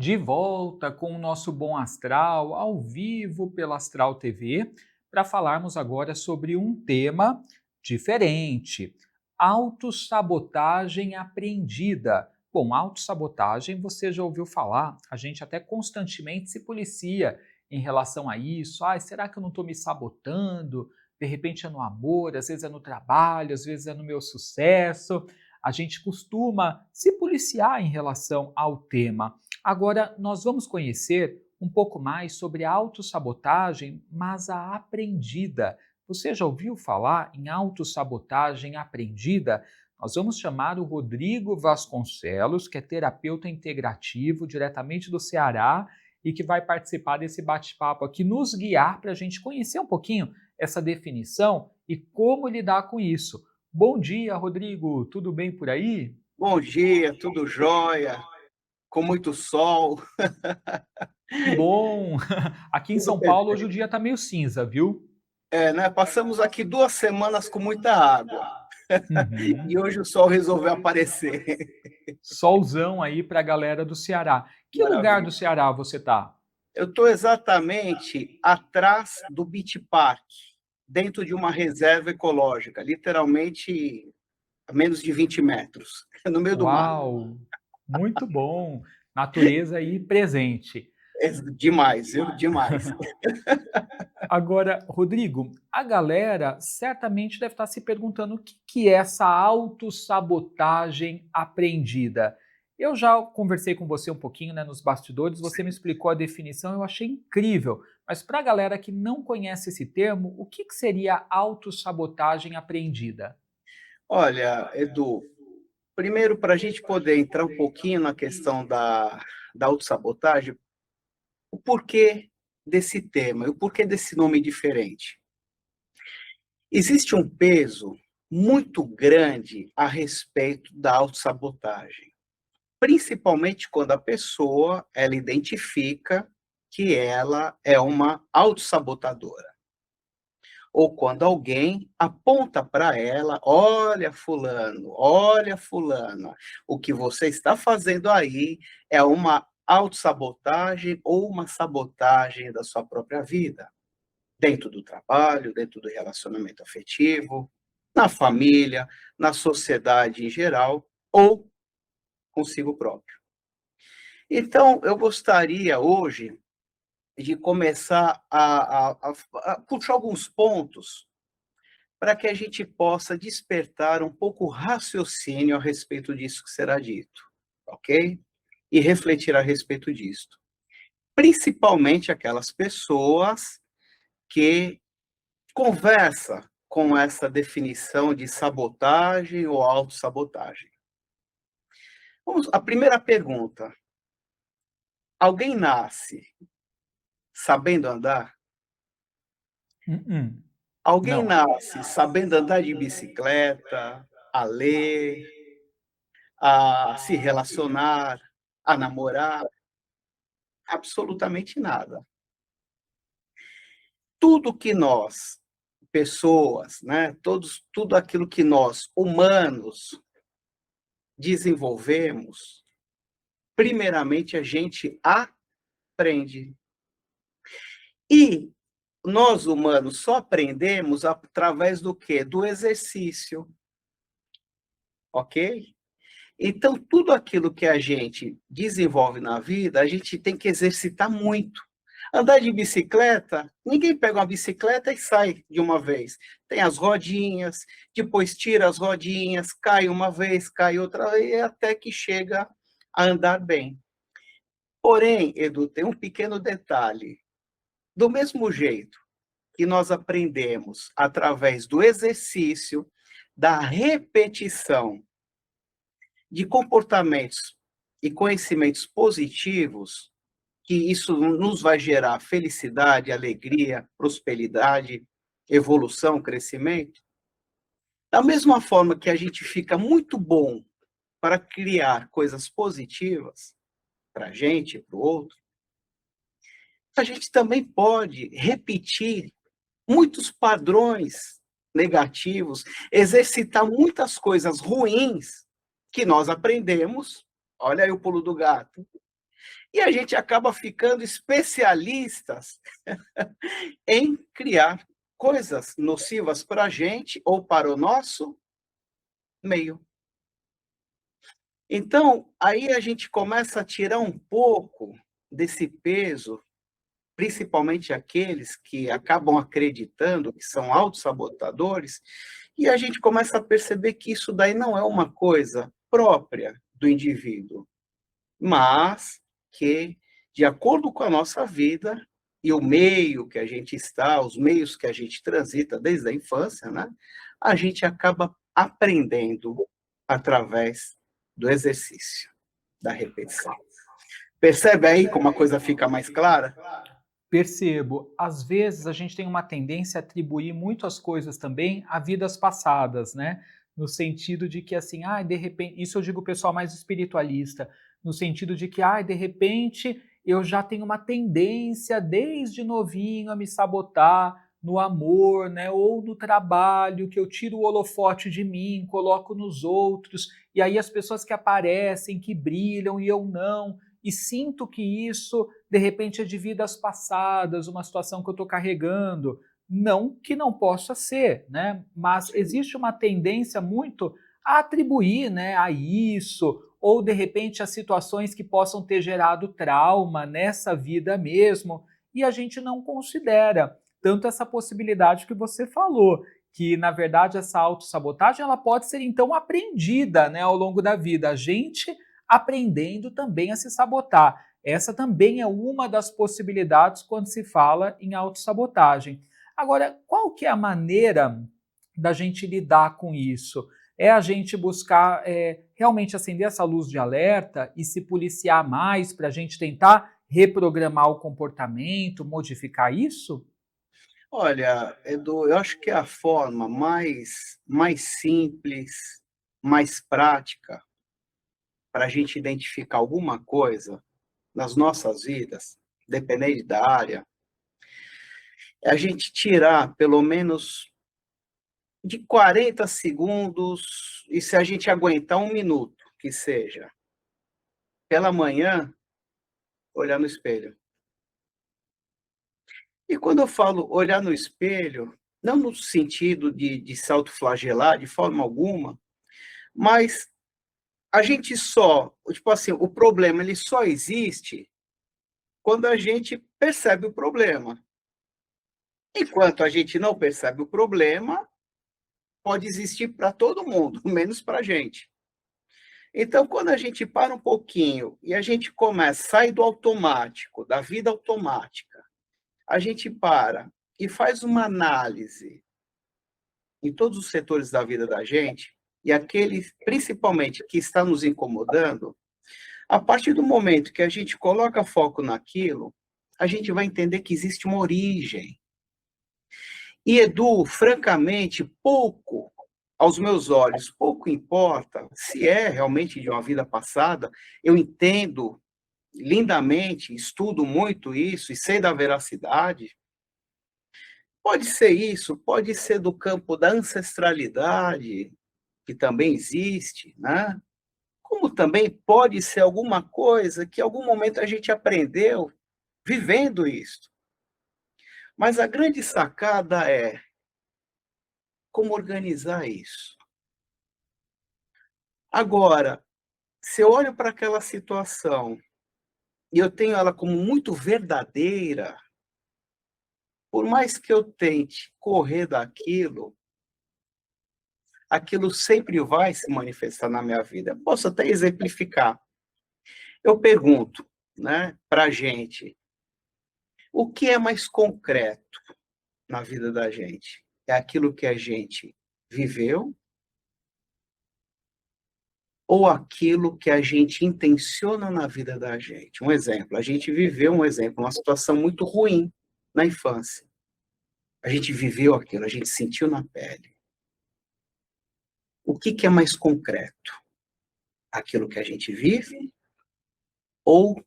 De volta com o nosso Bom Astral, ao vivo pela Astral TV, para falarmos agora sobre um tema diferente: autossabotagem aprendida. Bom, autossabotagem você já ouviu falar, a gente até constantemente se policia em relação a isso. Ai, será que eu não estou me sabotando? De repente é no amor, às vezes é no trabalho, às vezes é no meu sucesso. A gente costuma se policiar em relação ao tema. Agora, nós vamos conhecer um pouco mais sobre a autossabotagem, mas a aprendida. Você já ouviu falar em autossabotagem aprendida? Nós vamos chamar o Rodrigo Vasconcelos, que é terapeuta integrativo diretamente do Ceará e que vai participar desse bate-papo aqui, nos guiar para a gente conhecer um pouquinho essa definição e como lidar com isso. Bom dia, Rodrigo, tudo bem por aí? Bom dia, tudo jóia, com muito sol, Que bom! Aqui em tudo São Paulo hoje o perfeito. dia está meio cinza, viu? Né, passamos aqui 2 semanas com muita água, e Uhum. hoje o sol resolveu aparecer. Solzão aí para a galera do Ceará. Que lugar do Maravilha. Ceará você tá? Eu estou exatamente atrás do Beach Park, dentro de uma reserva ecológica, literalmente a menos de 20 metros, no meio do mato. Uau! Muito bom! Natureza aí presente. É demais, viu, demais. Agora, Rodrigo, a galera certamente deve estar se perguntando o que é essa autossabotagem aprendida. Eu já conversei com você um pouquinho, né, nos bastidores, você me explicou a definição, eu achei incrível. Mas para a galera que não conhece esse termo, o que seria autossabotagem aprendida? Olha, Edu, primeiro para a gente poder entrar um pouquinho na questão da autossabotagem, o porquê desse tema e o porquê desse nome diferente. Existe um peso muito grande a respeito da autossabotagem, principalmente quando a pessoa, ela identifica que ela é uma autossabotadora, ou quando alguém aponta para ela: "Olha fulano, olha fulana, o que você está fazendo aí é uma autossabotagem ou uma sabotagem da sua própria vida". Dentro do trabalho, dentro do relacionamento afetivo, na família, na sociedade em geral ou consigo próprio. Então, eu gostaria hoje de começar a puxar alguns pontos para que a gente possa despertar um pouco o raciocínio a respeito disso que será dito, ok? E refletir a respeito disto. Principalmente aquelas pessoas que conversa com essa definição de sabotagem ou autossabotagem. Vamos a primeira pergunta: alguém nasce sabendo andar? Uh-uh. Alguém Não. nasce sabendo andar de bicicleta, a ler, a se relacionar, a namorar? Absolutamente nada. Tudo que nós, pessoas, né, tudo aquilo que nós, humanos, desenvolvemos, primeiramente a gente aprende. E nós humanos só aprendemos através do quê? Do exercício, ok? Então, tudo aquilo que a gente desenvolve na vida, a gente tem que exercitar muito. Andar de bicicleta, ninguém pega uma bicicleta e sai de uma vez. Tem as rodinhas, depois tira as rodinhas, cai uma vez, cai outra vez, até que chega a andar bem. Porém, Edu, tem um pequeno detalhe. Do mesmo jeito que nós aprendemos através do exercício, da repetição de comportamentos e conhecimentos positivos, que isso nos vai gerar felicidade, alegria, prosperidade, evolução, crescimento. Da mesma forma que a gente fica muito bom para criar coisas positivas para a gente, para o outro, a gente também pode repetir muitos padrões negativos, exercitar muitas coisas ruins que nós aprendemos, olha aí o pulo do gato, E a gente acaba ficando especialistas em criar coisas nocivas para a gente ou para o nosso meio. Então, aí a gente começa a tirar um pouco desse peso, principalmente aqueles que acabam acreditando que são autossabotadores, e a gente começa a perceber que isso daí não é uma coisa própria do indivíduo, mas que, de acordo com a nossa vida e o meio que a gente está, os meios que a gente transita desde a infância, né, a gente acaba aprendendo através do exercício, da repetição. Percebe aí como a coisa fica mais clara? Percebo. Às vezes a gente tem uma tendência a atribuir muito as coisas também a vidas passadas, né? No sentido de que assim, de repente, isso eu digo o pessoal mais espiritualista, no sentido de que, de repente eu já tenho uma tendência desde novinho a me sabotar no amor, né? Ou no trabalho, que eu tiro o holofote de mim, coloco nos outros, e aí as pessoas que aparecem, que brilham e eu não, e sinto que isso de repente é de vidas passadas, uma situação que eu estou carregando. Não que não possa ser, né? Mas Sim. existe uma tendência muito a atribuir, né, a isso, ou de repente a situações que possam ter gerado trauma nessa vida mesmo, e a gente não considera tanto essa possibilidade que você falou, que na verdade essa autossabotagem ela pode ser então aprendida, né, ao longo da vida. A gente aprendendo também a se sabotar. Essa também é uma das possibilidades quando se fala em autossabotagem. Agora, qual que é a maneira da gente lidar com isso? É a gente buscar realmente acender essa luz de alerta e se policiar mais para a gente tentar reprogramar o comportamento, modificar isso? Olha, Edu, eu acho que a forma mais simples, mais prática para a gente identificar alguma coisa nas nossas vidas, dependendo da área, é a gente tirar pelo menos de 40 segundos, e se a gente aguentar 1 minuto, que seja, pela manhã, olhar no espelho. E quando eu falo olhar no espelho, não no sentido de se autoflagelar de forma alguma, mas a gente só, tipo assim, o problema ele só existe quando a gente percebe o problema. Enquanto a gente não percebe o problema, pode existir para todo mundo, menos para a gente. Então, quando a gente para um pouquinho e a gente começa, sai do automático, da vida automática, a gente para e faz uma análise em todos os setores da vida da gente, e aquele, principalmente, que está nos incomodando, a partir do momento que a gente coloca foco naquilo, a gente vai entender que existe uma origem. E, Edu, francamente, pouco, aos meus olhos, pouco importa se é realmente de uma vida passada, eu entendo lindamente, estudo muito isso e sei da veracidade. Pode ser isso, pode ser do campo da ancestralidade, que também existe, né? Como também pode ser alguma coisa que em algum momento a gente aprendeu vivendo isso. Mas a grande sacada é como organizar isso. Agora, se eu olho para aquela situação e eu tenho ela como muito verdadeira, por mais que eu tente correr daquilo, aquilo sempre vai se manifestar na minha vida. Posso até exemplificar. Eu pergunto, né, para a gente, o que é mais concreto na vida da gente? É aquilo que a gente viveu ou aquilo que a gente intenciona na vida da gente? Um exemplo, a gente viveu uma situação muito ruim na infância. A gente viveu aquilo, a gente sentiu na pele. O que é mais concreto? Aquilo que a gente vive ou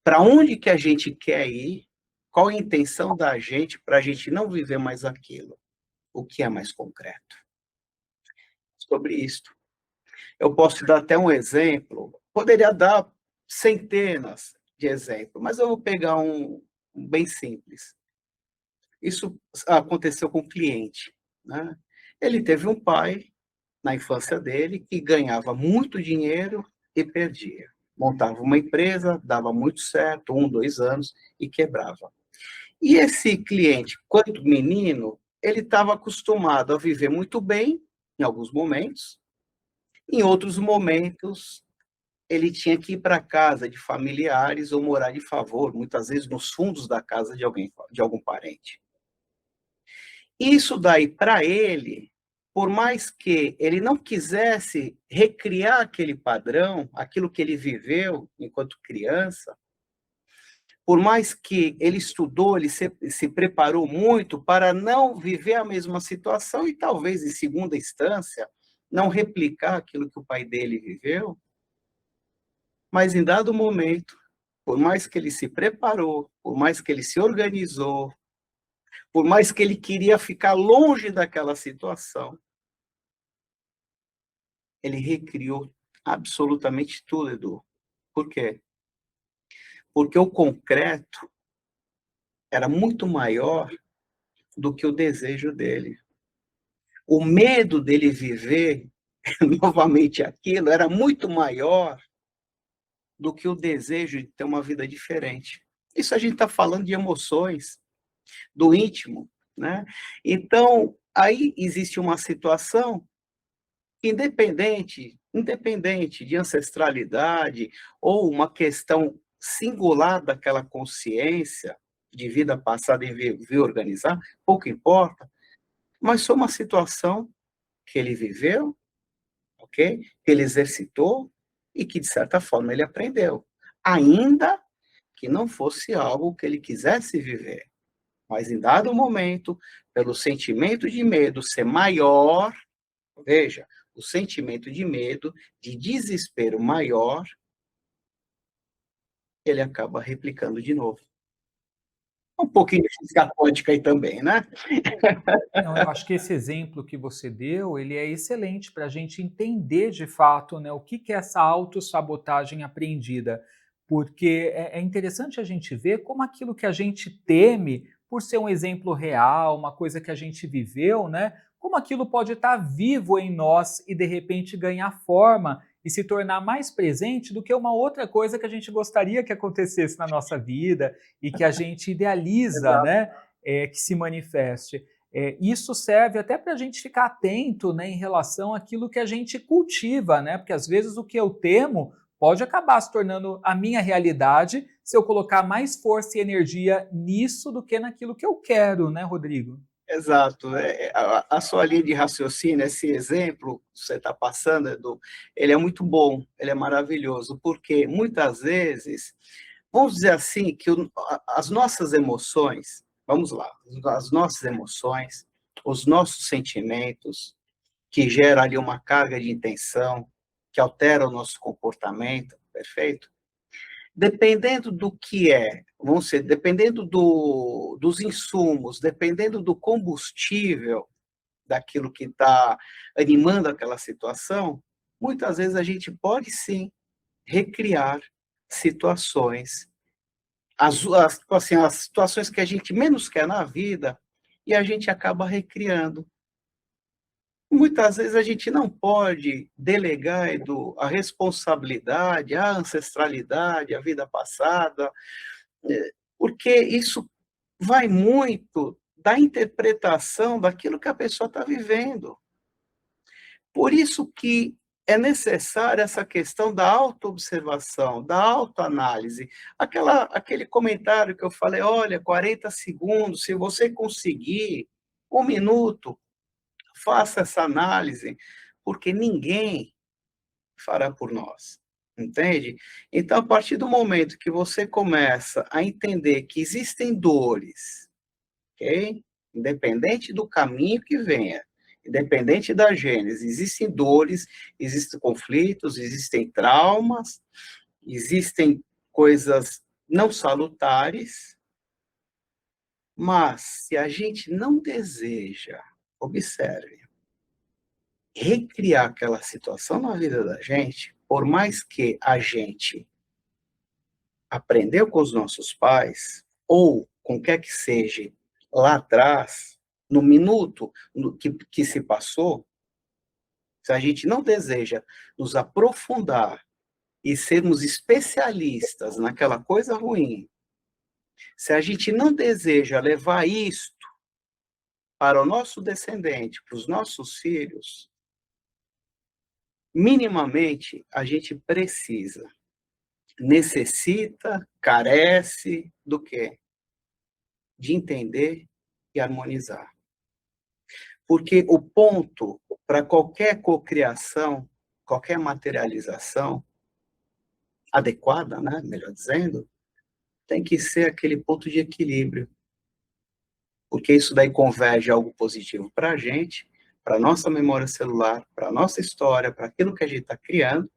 para onde que a gente quer ir? Qual a intenção da gente para a gente não viver mais aquilo? O que é mais concreto? Sobre isto. Eu posso dar até um exemplo, poderia dar centenas. de exemplo, mas eu vou pegar um bem simples. Isso aconteceu com um cliente, né. Ele teve um pai, na infância dele, que ganhava muito dinheiro e perdia. Montava uma empresa, dava muito certo, 1, 2 anos, e quebrava. E esse cliente, quando menino, ele estava acostumado a viver muito bem, em alguns momentos, em outros momentos ele tinha que ir para casa de familiares ou morar de favor, muitas vezes nos fundos da casa de alguém, de algum parente. Isso daí, para ele, por mais que ele não quisesse recriar aquele padrão, aquilo que ele viveu enquanto criança, por mais que ele estudou, ele se preparou muito para não viver a mesma situação e talvez, em segunda instância, não replicar aquilo que o pai dele viveu, mas em dado momento, por mais que ele se preparou, por mais que ele se organizou, por mais que ele queria ficar longe daquela situação, ele recriou absolutamente tudo, Edu. Por quê? Porque o concreto era muito maior do que o desejo dele. O medo dele viver novamente aquilo era muito maior do que o desejo de ter uma vida diferente. Isso a gente está falando de emoções, do íntimo, né? Então, aí existe uma situação independente de ancestralidade ou uma questão singular daquela consciência de vida passada e vir organizar, pouco importa, mas foi uma situação que ele viveu, ok? Que ele exercitou e que, de certa forma, ele aprendeu. Ainda que não fosse algo que ele quisesse viver. Mas em dado momento, pelo sentimento de medo ser maior, veja, o sentimento de medo, de desespero maior, ele acaba replicando de novo. Um pouquinho de física quântica aí também, né? Não, eu acho que esse exemplo que você deu, ele é excelente para a gente entender de fato, né, o que que é essa autossabotagem aprendida. Porque é interessante a gente ver como aquilo que a gente teme, por ser um exemplo real, uma coisa que a gente viveu, né, como aquilo pode estar vivo em nós e de repente ganhar forma e se tornar mais presente do que uma outra coisa que a gente gostaria que acontecesse na nossa vida e que a gente idealiza, Exato. né, que se manifeste. Isso serve até para a gente ficar atento, né, em relação àquilo que a gente cultiva, né? Porque às vezes o que eu temo pode acabar se tornando a minha realidade se eu colocar mais força e energia nisso do que naquilo que eu quero, né, Rodrigo? Exato. A sua linha de raciocínio, esse exemplo que você está passando, Edu, ele é muito bom, ele é maravilhoso, porque muitas vezes, vamos dizer assim, que as nossas emoções, vamos lá, as nossas emoções, os nossos sentimentos, que geram ali uma carga de intenção, que altera o nosso comportamento, perfeito? Dependendo do que é, vamos dizer, dependendo dos insumos, dependendo do combustível, daquilo que está animando aquela situação, muitas vezes a gente pode sim recriar situações, assim, as situações que a gente menos quer na vida, e a gente acaba recriando. Muitas vezes a gente não pode delegar, Edu, a responsabilidade, a ancestralidade, a vida passada, porque isso vai muito da interpretação daquilo que a pessoa está vivendo. Por isso que é necessária essa questão da autoobservação, da autoanálise. Aquele comentário que eu falei, olha, 40 segundos, se você conseguir, 1 minuto, faça essa análise, porque ninguém fará por nós, entende? Então, a partir do momento que você começa a entender que existem dores, ok? Independente do caminho que venha, independente da gênese, existem dores, existem conflitos, existem traumas, existem coisas não salutares, mas se a gente não deseja, observe, recriar aquela situação na vida da gente, por mais que a gente aprendeu com os nossos pais, ou com quer que seja lá atrás, no minuto que se passou, se a gente não deseja nos aprofundar e sermos especialistas naquela coisa ruim, se a gente não deseja levar isto para o nosso descendente, para os nossos filhos, minimamente a gente precisa, necessita, carece do quê? De entender e harmonizar. Porque o ponto para qualquer cocriação, qualquer materialização adequada, né, melhor dizendo, tem que ser aquele ponto de equilíbrio. Porque isso daí converge algo positivo para a gente, para a nossa memória celular, para a nossa história, para aquilo que a gente está criando,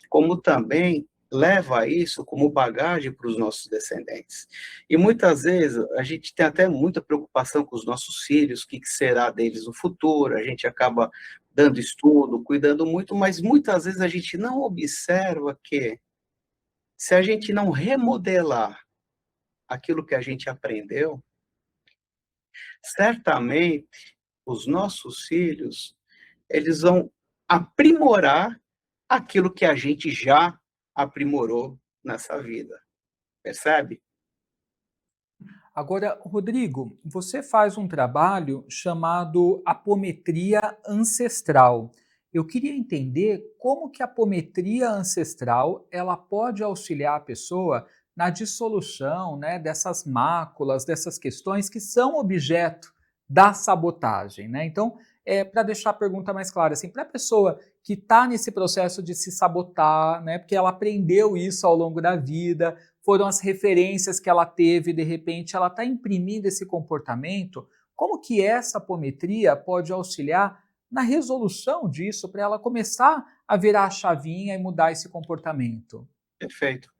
como também leva isso como bagagem para os nossos descendentes. E muitas vezes a gente tem até muita preocupação com os nossos filhos, o que será deles no futuro, a gente acaba dando estudo, cuidando muito, mas muitas vezes a gente não observa que se a gente não remodelar aquilo que a gente aprendeu, certamente os nossos filhos, eles vão aprimorar aquilo que a gente já aprimorou nessa vida, percebe? Agora, Rodrigo, você faz um trabalho chamado apometria ancestral. Eu queria entender como que a apometria ancestral ela pode auxiliar a pessoa na dissolução, né, dessas máculas, dessas questões que são objeto da sabotagem, né? Então, para deixar a pergunta mais clara, assim, para a pessoa que está nesse processo de se sabotar, né, porque ela aprendeu isso ao longo da vida, foram as referências que ela teve, de repente ela está imprimindo esse comportamento, como que essa apometria pode auxiliar na resolução disso, para ela começar a virar a chavinha e mudar esse comportamento? Perfeito.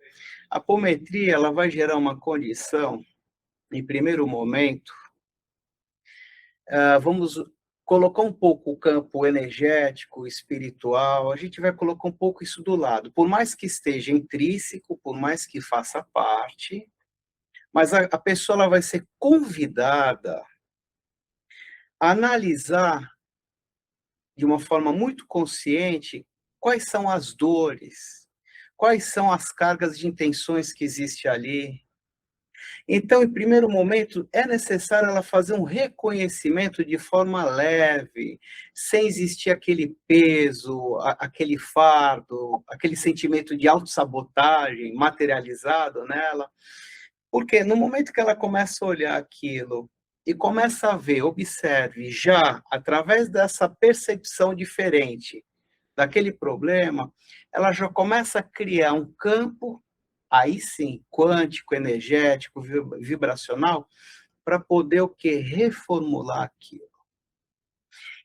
A apometria, ela vai gerar uma condição, em primeiro momento, vamos colocar um pouco o campo energético, espiritual, a gente vai colocar um pouco isso do lado. Por mais que esteja intrínseco, por mais que faça parte, mas a pessoa ela vai ser convidada a analisar de uma forma muito consciente quais são as dores, quais são as cargas de intenções que existe ali. Então, em primeiro momento, é necessário ela fazer um reconhecimento de forma leve, sem existir aquele peso, aquele fardo, aquele sentimento de autossabotagem materializado nela. Porque no momento que ela começa a olhar aquilo e começa a ver, observe, já através dessa percepção diferente daquele problema, ela já começa a criar um campo, aí sim, quântico, energético, vibracional, para poder o quê? Reformular aquilo.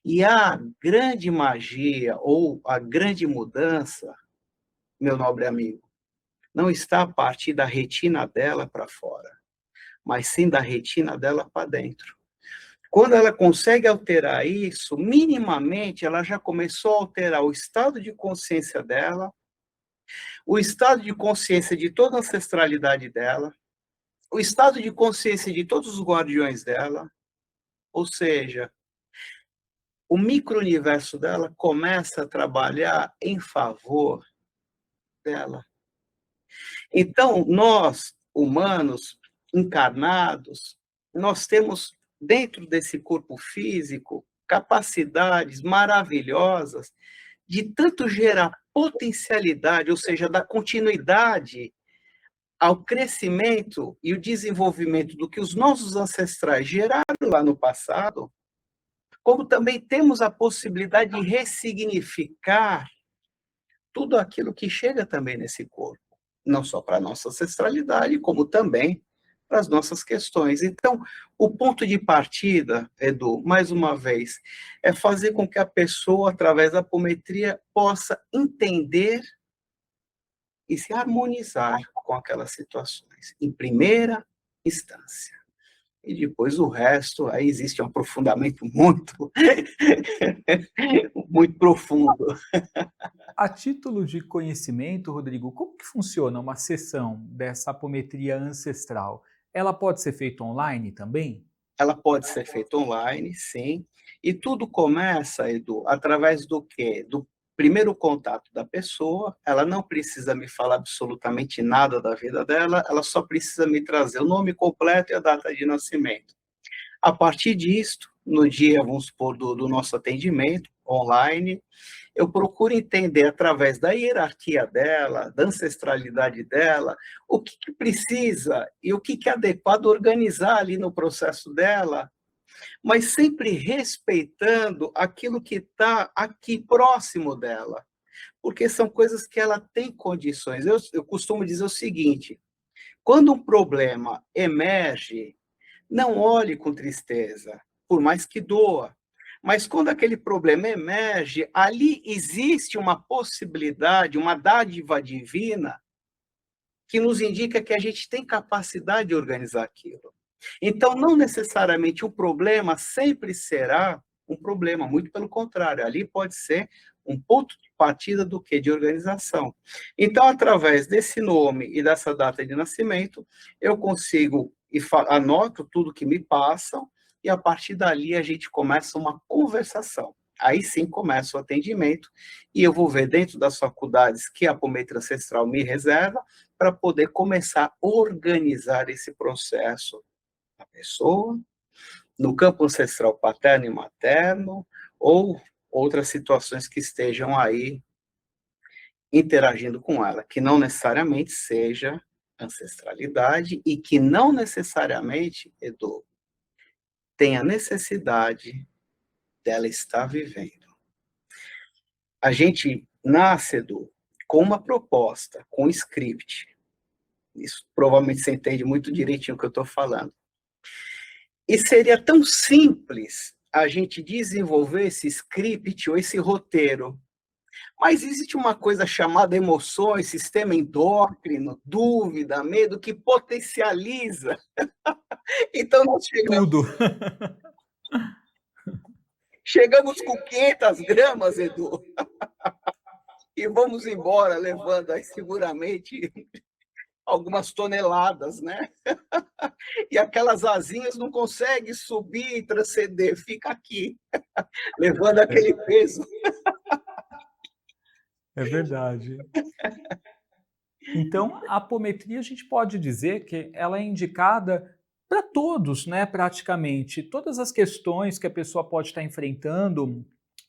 E a grande magia ou a grande mudança, meu nobre amigo, não está a partir da retina dela para fora, mas sim da retina dela para dentro. Quando ela consegue alterar isso, minimamente ela já começou a alterar o estado de consciência dela, o estado de consciência de toda a ancestralidade dela, o estado de consciência de todos os guardiões dela, ou seja, o micro-universo dela começa a trabalhar em favor dela. Então, nós, humanos, encarnados, nós temos dentro desse corpo físico capacidades maravilhosas de tanto gerar potencialidade, ou seja, dar continuidade ao crescimento e o desenvolvimento do que os nossos ancestrais geraram lá no passado, como também temos a possibilidade de ressignificar tudo aquilo que chega também nesse corpo, não só para a nossa ancestralidade, como também para as nossas questões. Então, o ponto de partida, Edu, mais uma vez, é fazer com que a pessoa, através da apometria, possa entender e se harmonizar com aquelas situações, em primeira instância. E depois o resto, aí existe um aprofundamento muito, muito profundo. A título de conhecimento, Rodrigo, como que funciona uma sessão dessa apometria ancestral? Ela pode ser feita online também? Ela pode ser feita online, sim, e tudo começa, Edu, através do quê? Do primeiro contato da pessoa, ela não precisa me falar absolutamente nada da vida dela, ela só precisa me trazer o nome completo e a data de nascimento. A partir disto, no dia, vamos supor, do nosso atendimento online, eu procuro entender através da hierarquia dela, da ancestralidade dela, o que, que precisa e o que, que é adequado organizar ali no processo dela, mas sempre respeitando aquilo que está aqui próximo dela, porque são coisas que ela tem condições. Eu costumo dizer o seguinte: quando um problema emerge, não olhe com tristeza, por mais que doa. Mas quando aquele problema emerge, ali existe uma possibilidade, uma dádiva divina, que nos indica que a gente tem capacidade de organizar aquilo. Então, não necessariamente o problema sempre será um problema, muito pelo contrário, ali pode ser um ponto de partida do que? De organização. Então, através desse nome e dessa data de nascimento, eu consigo e anoto tudo que me passam, e a partir dali a gente começa uma conversação. Aí sim começa o atendimento, e eu vou ver dentro das faculdades que a apometria ancestral me reserva, para poder começar a organizar esse processo da pessoa, no campo ancestral paterno e materno, ou outras situações que estejam aí interagindo com ela, que não necessariamente seja ancestralidade e que não necessariamente, Edu, tenha necessidade dela estar vivendo. A gente nasce, Edu, com uma proposta, com um script. Isso provavelmente você entende muito direitinho o que eu estou falando. E seria tão simples a gente desenvolver esse script ou esse roteiro. Mas existe uma coisa chamada emoções, sistema endócrino, dúvida, medo, que potencializa. Então, nós Tudo. chegamos com 500 gramas, Edu, e vamos embora, levando aí seguramente algumas toneladas, né? E aquelas asinhas não conseguem subir e transcender, fica aqui, levando aquele peso. É verdade. Então, a apometria a gente pode dizer que ela é indicada para todos, né, praticamente. Todas as questões que a pessoa pode estar enfrentando,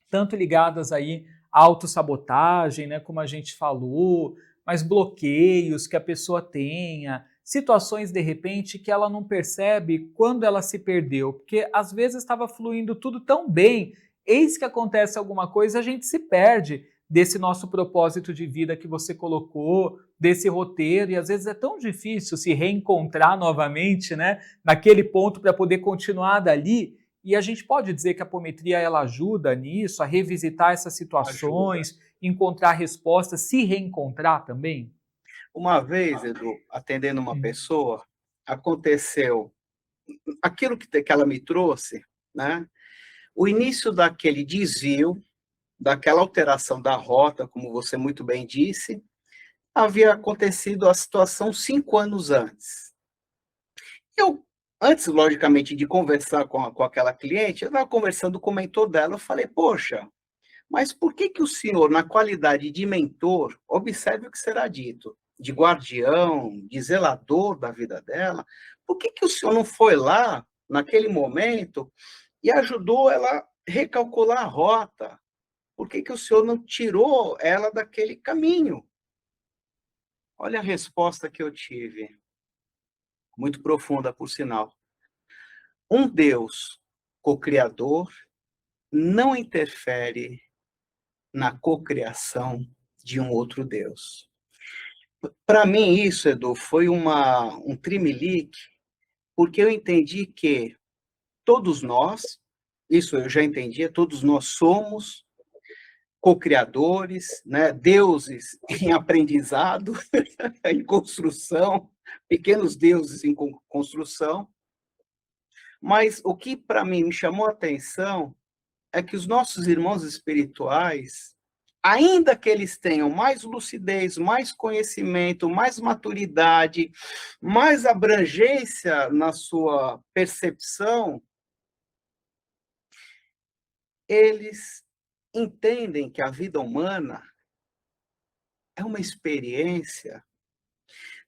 tanto ligadas aí à autossabotagem, né, como a gente falou, mas bloqueios que a pessoa tenha, situações de repente que ela não percebe quando ela se perdeu, porque às vezes estava fluindo tudo tão bem, eis que acontece alguma coisa, a gente se perde desse nosso propósito de vida que você colocou, desse roteiro, e às vezes é tão difícil se reencontrar novamente, né, naquele ponto para poder continuar dali. E a gente pode dizer que a apometria ela ajuda nisso, a revisitar essas Ajuda. situações, encontrar respostas, se reencontrar também? Uma vez, Edu, atendendo uma Hum. pessoa, aconteceu aquilo que ela me trouxe, né? O início daquele desvio, daquela alteração da rota, como você muito bem disse, havia acontecido a situação 5 anos antes. Eu, antes, logicamente, de conversar com aquela cliente, eu estava conversando com o mentor dela, eu falei, poxa, mas por que que o senhor, na qualidade de mentor, observe o que será dito, de guardião, de zelador da vida dela, por que que o senhor não foi lá, naquele momento, e ajudou ela a recalcular a rota? Por que que o senhor não tirou ela daquele caminho? Olha a resposta que eu tive, muito profunda, por sinal. Um Deus co-criador não interfere na cocriação de um outro Deus. Para mim, isso, Edu, foi um trimelique, porque eu entendi que todos nós, isso eu já entendia, todos nós somos co-criadores, né? Deuses em aprendizado, em construção, pequenos deuses em construção. Mas o que para mim me chamou a atenção é que os nossos irmãos espirituais ainda que eles tenham mais lucidez, mais conhecimento, mais maturidade, mais abrangência na sua percepção, eles entendem que a vida humana é uma experiência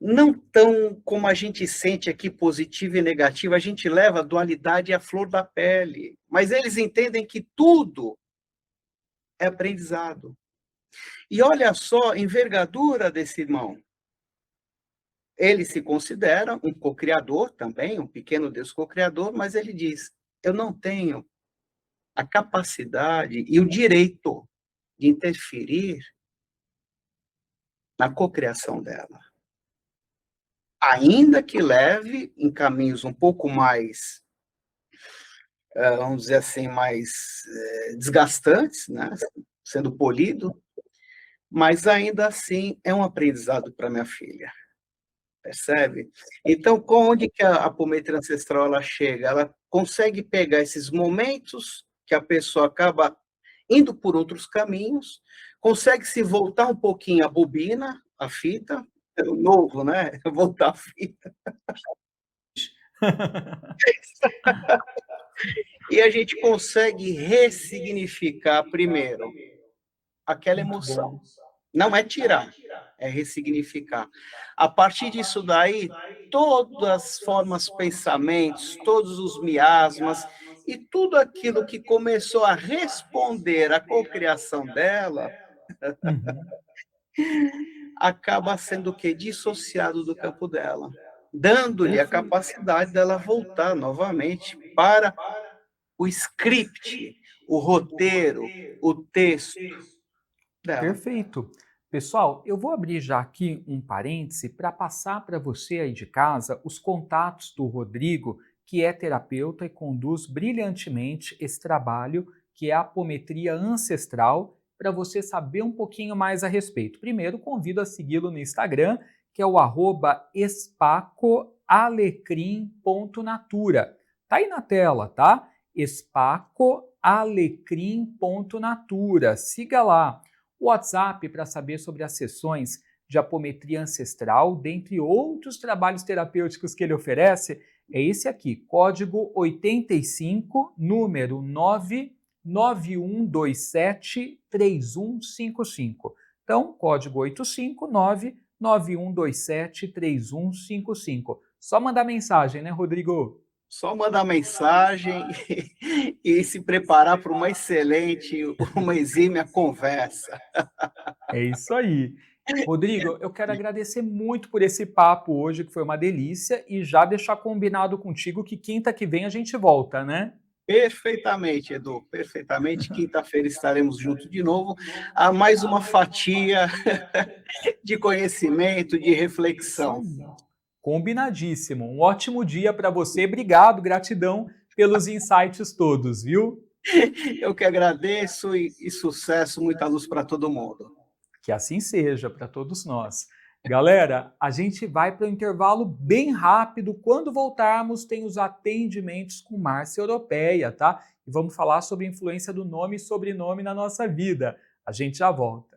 não tão como a gente sente aqui, positiva e negativa, a gente leva a dualidade à flor da pele, mas eles entendem que tudo é aprendizado. E olha só a envergadura desse irmão. Ele se considera um co-criador também, um pequeno Deus co-criador, mas ele diz: eu não tenho a capacidade e o direito de interferir na cocriação dela. Ainda que leve em caminhos um pouco mais, vamos dizer assim, mais desgastantes, né? Sendo polido, mas ainda assim é um aprendizado para minha filha. Percebe? Então, onde que a apometria ancestral ela chega? Ela consegue pegar esses momentos que a pessoa acaba indo por outros caminhos, consegue se voltar um pouquinho a bobina, a fita, é o novo, né? Voltar a fita. E a gente consegue ressignificar primeiro aquela Muito emoção. bom. Não é tirar, é ressignificar. A partir disso daí, todas as formas, pensamentos, todos os miasmas e tudo aquilo que começou a responder à cocriação dela, Uhum. acaba sendo o quê? Dissociado do campo dela, dando-lhe a Perfeito. capacidade dela voltar novamente para o script, o roteiro, o texto dela. Perfeito. Pessoal, eu vou abrir já aqui um parêntese para passar para você aí de casa os contatos do Rodrigo, que é terapeuta e conduz brilhantemente esse trabalho que é a apometria ancestral, para você saber um pouquinho mais a respeito. Primeiro, convido a segui-lo no Instagram, que é o @espacoalecrim.natura. Tá aí na tela, tá? espacoalecrim.natura. Siga lá. O WhatsApp para saber sobre as sessões de apometria ancestral, dentre outros trabalhos terapêuticos que ele oferece, é esse aqui, código 85, número 991273155. Então, código 85991273155. Só mandar mensagem, né, Rodrigo? Só mandar mensagem e se preparar para uma exímia conversa. É isso aí. Rodrigo, eu quero agradecer muito por esse papo hoje, que foi uma delícia, e já deixar combinado contigo que quinta que vem a gente volta, né? Perfeitamente, Edu, perfeitamente. Quinta-feira estaremos juntos de novo a mais uma fatia de conhecimento, de Isso reflexão. aí. Combinadíssimo. Um ótimo dia para você. Obrigado, gratidão pelos insights todos, viu? Eu que agradeço e sucesso, muita luz para todo mundo. Que assim seja para todos nós. Galera, a gente vai para o intervalo bem rápido. Quando voltarmos, tem os atendimentos com Márcia Europeia, tá? E vamos falar sobre a influência do nome e sobrenome na nossa vida. A gente já volta.